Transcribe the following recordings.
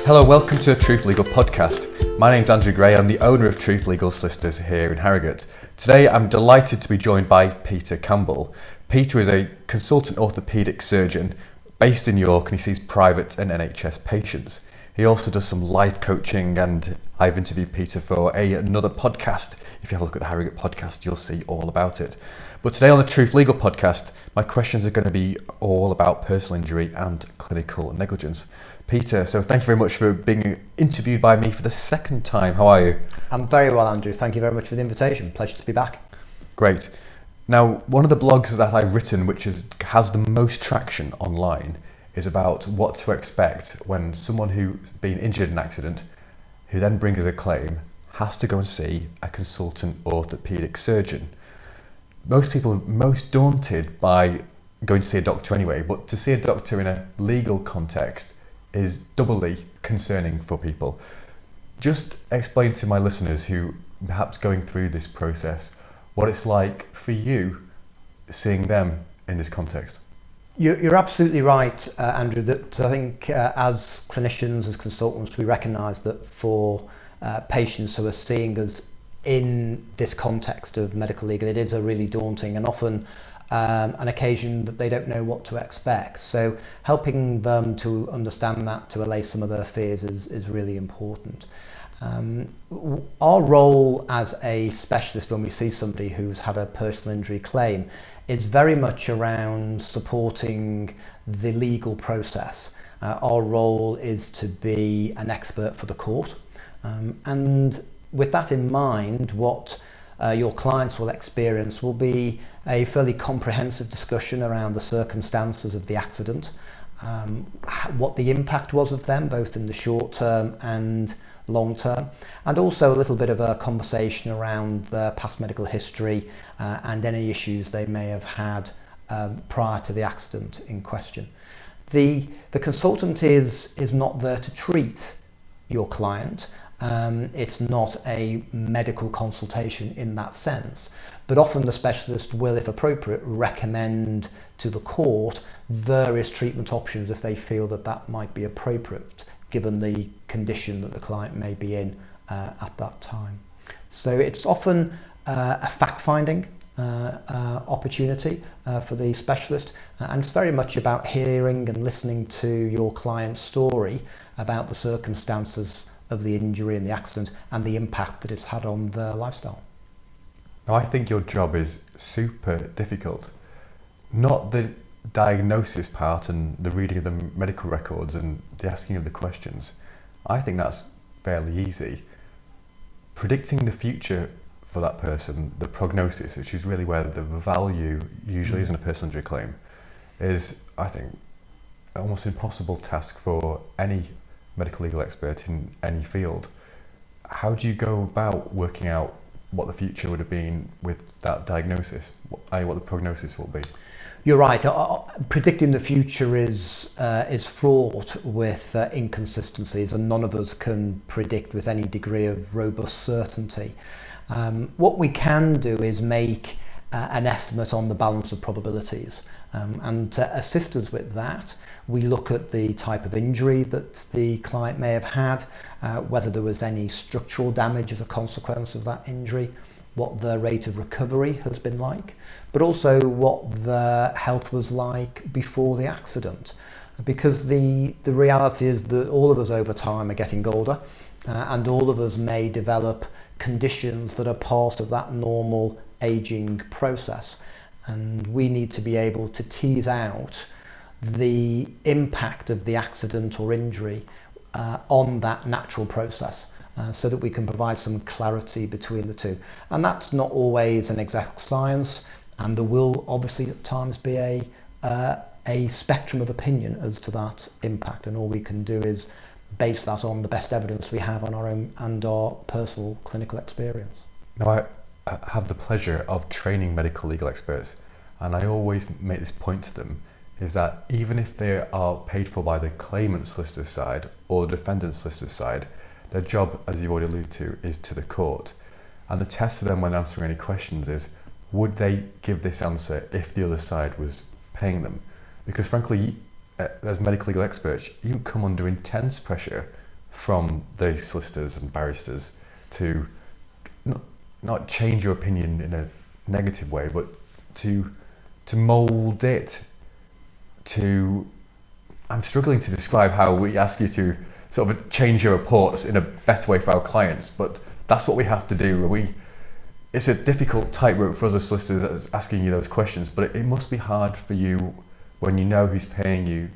Hello, welcome to the Truth Legal podcast. My name's Andrew Gray. I'm the owner of Truth Legal Solicitors here in Harrogate. Today I'm delighted to be joined by Peter Campbell. Peter is a consultant orthopeadic surgeon based in York, and he sees private and NHS patients. He also does some life coaching, and I've interviewed Peter for another podcast. If you have a look at the Harrogate podcast, you'll see all about it. But today on the Truth Legal podcast, my questions are going to be all about personal injury and clinical negligence. Peter, so thank you very much for being interviewed by me for the second time. How are you? I'm very well, Andrew. Thank you very much for the invitation. Pleasure to be back. Great. Now, one of the blogs that I've written, which has the most traction online, is about what to expect when someone who's been injured in an accident, who then brings a claim, has to go and see a consultant orthopaedic surgeon. Most people are most daunted by going to see a doctor anyway, but to see a doctor in a legal context is doubly concerning for people. Just explain to my listeners who perhaps going through this process what it's like for you seeing them in this context. You're absolutely right, Andrew, that I think as clinicians, as consultants, we recognise that for patients who are seeing us in this context of medical legal, it is a really daunting and often an occasion that they don't know what to expect. So helping them to understand that, to allay some of their fears is really important. Our role as a specialist when we see somebody who's had a personal injury claim is very much around supporting the legal process. Our role is to be an expert for the court, and with that in mind, what your clients will experience will be a fairly comprehensive discussion around the circumstances of the accident, what the impact was of them, both in the short term and long term, and also a little bit of a conversation around their past medical history and any issues they may have had prior to the accident in question. The consultant is not there to treat your client. It's not a medical consultation in that sense, but often the specialist will, if appropriate, recommend to the court various treatment options if they feel that that might be appropriate given the condition that the client may be in at that time. So it's often a fact-finding opportunity for the specialist, and it's very much about hearing and listening to your client's story about the circumstances of the injury and the accident and the impact that it's had on their lifestyle. Now, I think your job is super difficult. Not the diagnosis part and the reading of the medical records and the asking of the questions. I think that's fairly easy. Predicting the future for that person, the prognosis, which is really where the value usually is in a personal injury claim, is, I think, almost impossible task for any medical legal expert in any field. How do you go about working out what the future would have been with that diagnosis, what the prognosis will be? You're right. Predicting the future is fraught with inconsistencies, and none of us can predict with any degree of robust certainty. What we can do is make an estimate on the balance of probabilities, and to assist us with that, we look at the type of injury that the client may have had, whether there was any structural damage as a consequence of that injury, what the rate of recovery has been like, but also what the health was like before the accident. Because the reality is that all of us over time are getting older, and all of us may develop conditions that are part of that normal aging process. And we need to be able to tease out the impact of the accident or injury on that natural process, so that we can provide some clarity between the two. And that's not always an exact science, and there will obviously at times be a spectrum of opinion as to that impact, and all we can do is base that on the best evidence we have on our own and our personal clinical experience. Now, I have the pleasure of training medical legal experts, and I always make this point to them, is that even if they are paid for by the claimant solicitor's side or the defendant solicitor's side, their job, as you've already alluded to, is to the court. And the test for them when answering any questions is, would they give this answer if the other side was paying them? Because frankly, as medical legal experts, you come under intense pressure from the solicitors and barristers to not change your opinion in a negative way, but to mould it to... I'm struggling to describe how we ask you to sort of change your reports in a better way for our clients, but that's what we have to do. It's a difficult tightrope for us as solicitors asking you those questions, but it must be hard for you when you know who's paying you.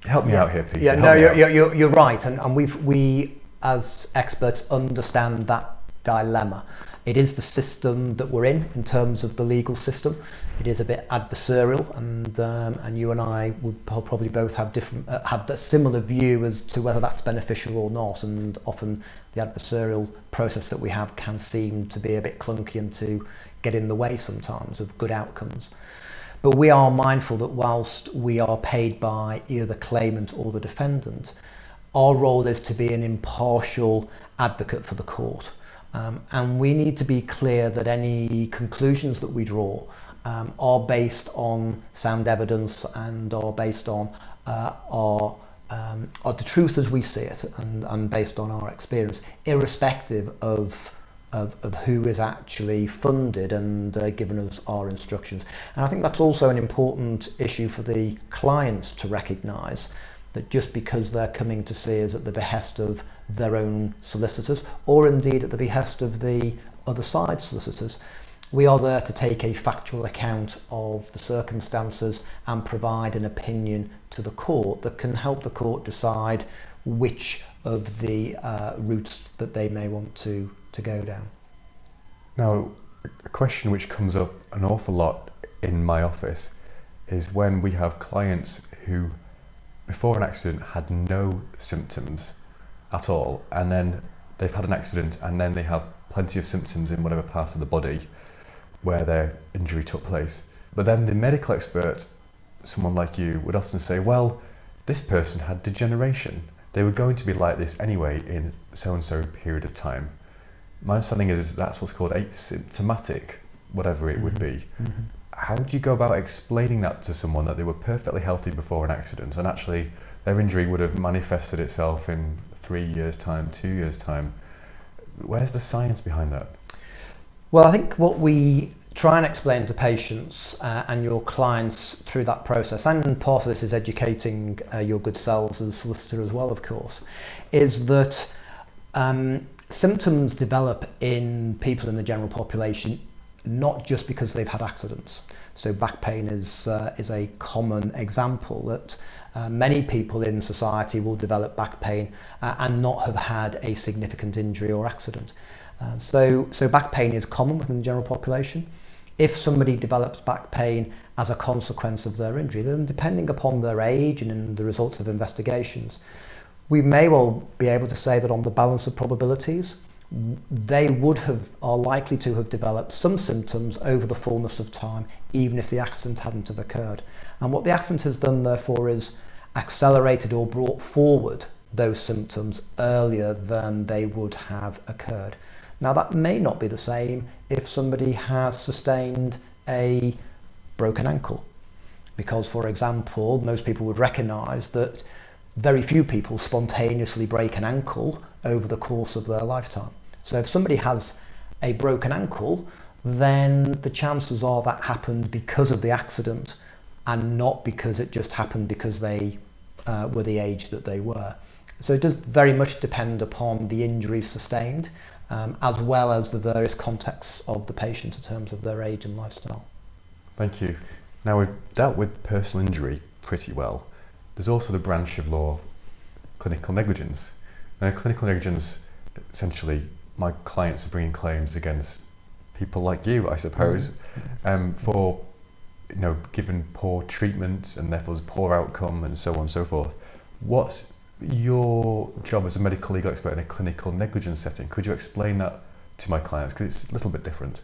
Help me out here, Peter. Yeah, no, you're right, and we as experts understand that dilemma. It is the system that we're in terms of the legal system. It is a bit adversarial, and you and I would probably both have have a similar view as to whether that's beneficial or not. And often the adversarial process that we have can seem to be a bit clunky and to get in the way sometimes of good outcomes. But we are mindful that whilst we are paid by either the claimant or the defendant, our role is to be an impartial advocate for the court. And we need to be clear that any conclusions that we draw are based on sound evidence and are based on are the truth as we see it, and based on our experience, irrespective of who is actually funded and given us our instructions. And I think that's also an important issue for the clients to recognise, that just because they're coming to see us at the behest of their own solicitors, or indeed at the behest of the other side solicitors, we are there to take a factual account of the circumstances and provide an opinion to the court that can help the court decide which of the routes that they may want to go down. Now, a question which comes up an awful lot in my office is when we have clients who, before an accident, had no symptoms at all, and then they've had an accident and then they have plenty of symptoms in whatever part of the body where their injury took place. But then the medical expert, someone like you, would often say, well, this person had degeneration. They were going to be like this anyway in so-and-so period of time. My understanding is that's what's called asymptomatic, whatever it would be. Mm-hmm. How do you go about explaining that to someone, that they were perfectly healthy before an accident and actually their injury would have manifested itself in 3 years' time, 2 years' time? Where's the science behind that? Well, I think what we try and explain to patients and your clients through that process, and part of this is educating your good selves as a solicitor as well, of course, is that symptoms develop in people in the general population not just because they've had accidents. So back pain is a common example that many people in society will develop back pain and not have had a significant injury or accident. So back pain is common within the general population. If somebody develops back pain as a consequence of their injury, then depending upon their age and in the results of investigations, we may well be able to say that on the balance of probabilities, they are likely to have developed some symptoms over the fullness of time, even if the accident hadn't have occurred. And what the accident has done, therefore, is accelerated or brought forward those symptoms earlier than they would have occurred. Now, that may not be the same if somebody has sustained a broken ankle, because, for example, most people would recognise that very few people spontaneously break an ankle over the course of their lifetime. So if somebody has a broken ankle, then the chances are that happened because of the accident and not because it just happened because they were the age that they were. So it does very much depend upon the injuries sustained, as well as the various contexts of the patient in terms of their age and lifestyle. Thank you. Now, we've dealt with personal injury pretty well. There's also the branch of law, clinical negligence. Now, clinical negligence, essentially, my clients are bringing claims against people like you, I suppose, for given poor treatment and therefore poor outcome and so on and so forth. What's your job as a medical legal expert in a clinical negligence setting? Could you explain that to my clients? Because it's a little bit different.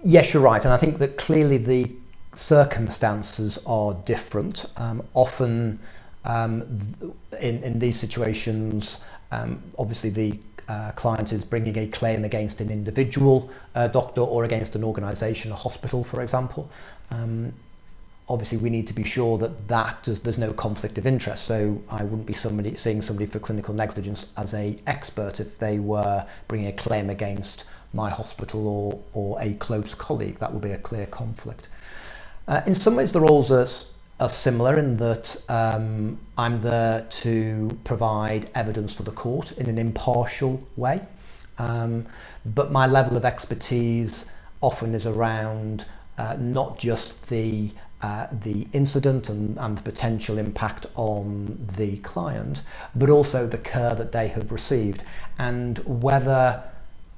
Yes, you're right. And I think that clearly the circumstances are different. Often in these situations, obviously the client is bringing a claim against an individual doctor or against an organisation, a hospital, for example. obviously we need to be sure that there's no conflict of interest. So I wouldn't be seeing somebody for clinical negligence as an expert if they were bringing a claim against my hospital or a close colleague. That would be a clear conflict. In some ways the roles are similar in that I'm there to provide evidence for the court in an impartial way, but my level of expertise often is around not just the incident and the potential impact on the client, but also the care that they have received, and whether,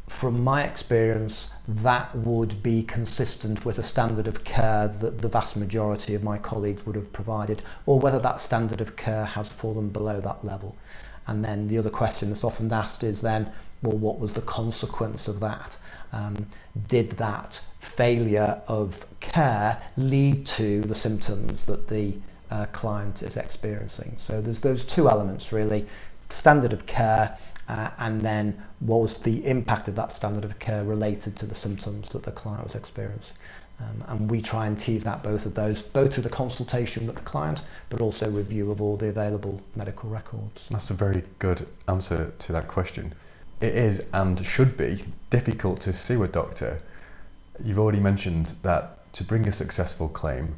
from my experience, that would be consistent with a standard of care that the vast majority of my colleagues would have provided, or whether that standard of care has fallen below that level. And then the other question that's often asked is then, well, what was the consequence of that? Did that failure of care lead to the symptoms that the client is experiencing? So there's those two elements really: standard of care, and then what was the impact of that standard of care related to the symptoms that the client was experiencing. And we try and tease out both of those, both through the consultation with the client, but also review of all the available medical records. That's a very good answer to that question. It is, and should be, difficult to sue a doctor. You've already mentioned that to bring a successful claim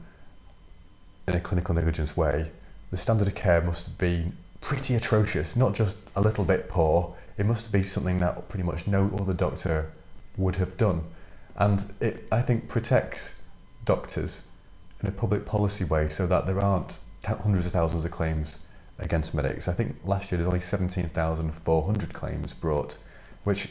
in a clinical negligence way, the standard of care must be pretty atrocious, not just a little bit poor. It must be something that pretty much no other doctor would have done. And it, I think, protects doctors in a public policy way so that there aren't hundreds of thousands of claims against medics. I think last year there's only 17,400 claims brought, which,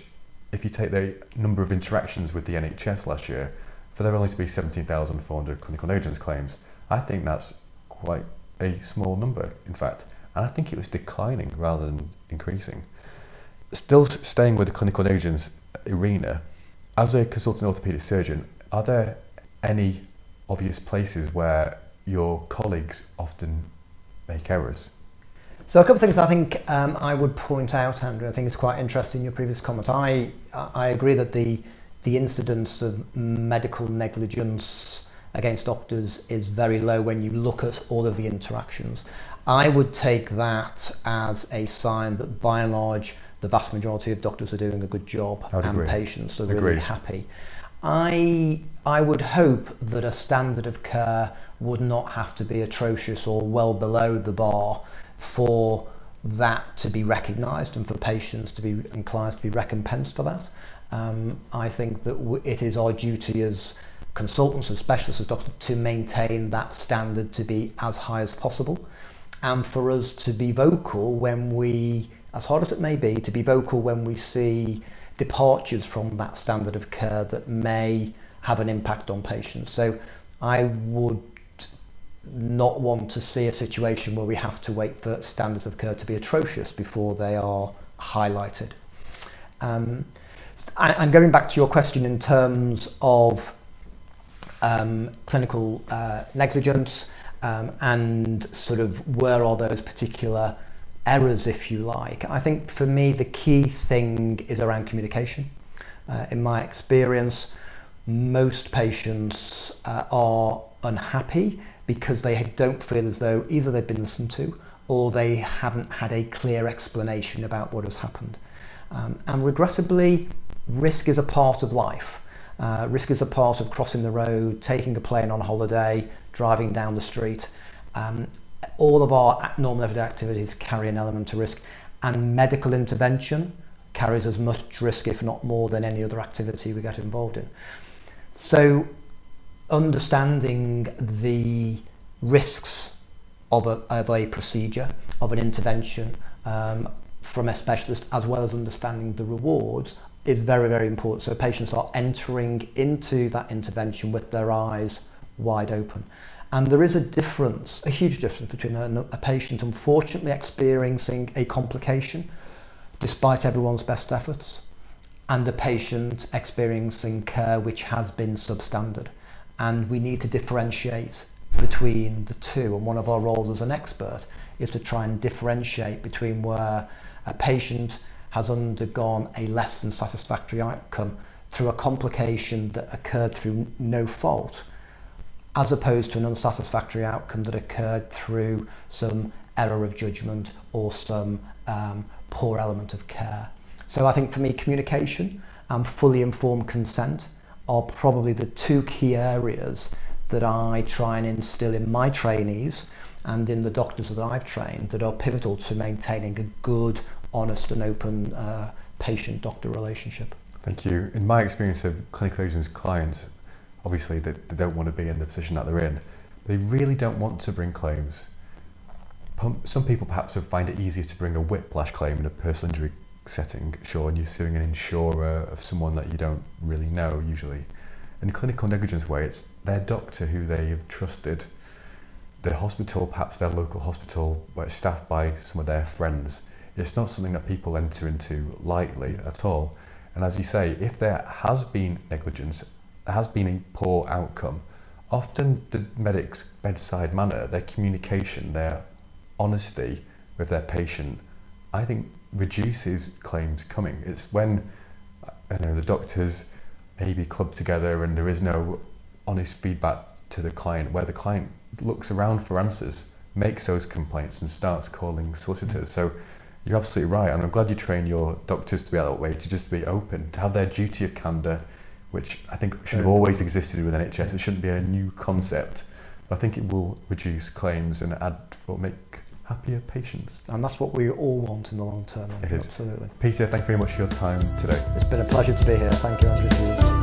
if you take the number of interactions with the NHS last year, for there only to be 17,400 clinical negligence claims, I think that's quite a small number, in fact. And I think it was declining rather than increasing. Still staying with the clinical negligence arena, as a consultant orthopaedic surgeon, are there any obvious places where your colleagues often make errors? So a couple of things I think I would point out, Andrew. I think it's quite interesting, your previous comment. I agree that the incidence of medical negligence against doctors is very low when you look at all of the interactions. I would take that as a sign that, by and large, the vast majority of doctors are doing a good job and patients are really happy. I would hope that a standard of care would not have to be atrocious or well below the bar for that to be recognised and for patients to be and clients to be recompensed for that. I think that it is our duty as consultants, as specialists, as doctors, to maintain that standard to be as high as possible, and for us to be vocal when we, as hard as it may be, to be vocal when we see departures from that standard of care that may have an impact on patients. So I would not want to see a situation where we have to wait for standards of care to be atrocious before they are highlighted. And going back to your question in terms of clinical negligence and sort of where are those particular errors, if you like, I think for me the key thing is around communication. In my experience, most patients are unhappy because they don't feel as though either they've been listened to or they haven't had a clear explanation about what has happened. And regrettably, risk is a part of life. Risk is a part of crossing the road, taking a plane on holiday, driving down the street. All of our normal everyday activities carry an element of risk, and medical intervention carries as much risk, if not more, than any other activity we get involved in. So understanding the risks of a procedure, of an intervention from a specialist, as well as understanding the rewards, is very, very important. So patients are entering into that intervention with their eyes wide open. And there is a difference, a huge difference between a patient unfortunately experiencing a complication despite everyone's best efforts and a patient experiencing care which has been substandard. And we need to differentiate between the two. And one of our roles as an expert is to try and differentiate between where a patient has undergone a less than satisfactory outcome through a complication that occurred through no fault, as opposed to an unsatisfactory outcome that occurred through some error of judgment or some poor element of care. So I think for me, communication and fully informed consent are probably the two key areas that I try and instill in my trainees and in the doctors that I've trained that are pivotal to maintaining a good, honest and open patient-doctor relationship. Thank you. In my experience of clinical negligence clients, obviously they don't want to be in the position that they're in. They really don't want to bring claims. Some people perhaps would find it easier to bring a whiplash claim in a personal injury setting, sure, and you're suing an insurer of someone that you don't really know usually. In clinical negligence way, it's their doctor who they've trusted, the hospital, perhaps their local hospital, where it's staffed by some of their friends. It's not something that people enter into lightly at all. And as you say, if there has been negligence, there has been a poor outcome, often the medic's bedside manner, their communication, their honesty with their patient, I think reduces claims coming. It's when the doctors maybe club together and there is no honest feedback to the client, where the client looks around for answers, makes those complaints and starts calling solicitors. So you're absolutely right, and I'm glad you train your doctors to be that way, to just be open, to have their duty of candour, which I think should have always existed with NHS. It shouldn't be a new concept. But I think it will reduce claims and make happier patients. And that's what we all want in the long term. It is. Absolutely. Peter, thank you very much for your time today. It's been a pleasure to be here. Thank you, Andrew.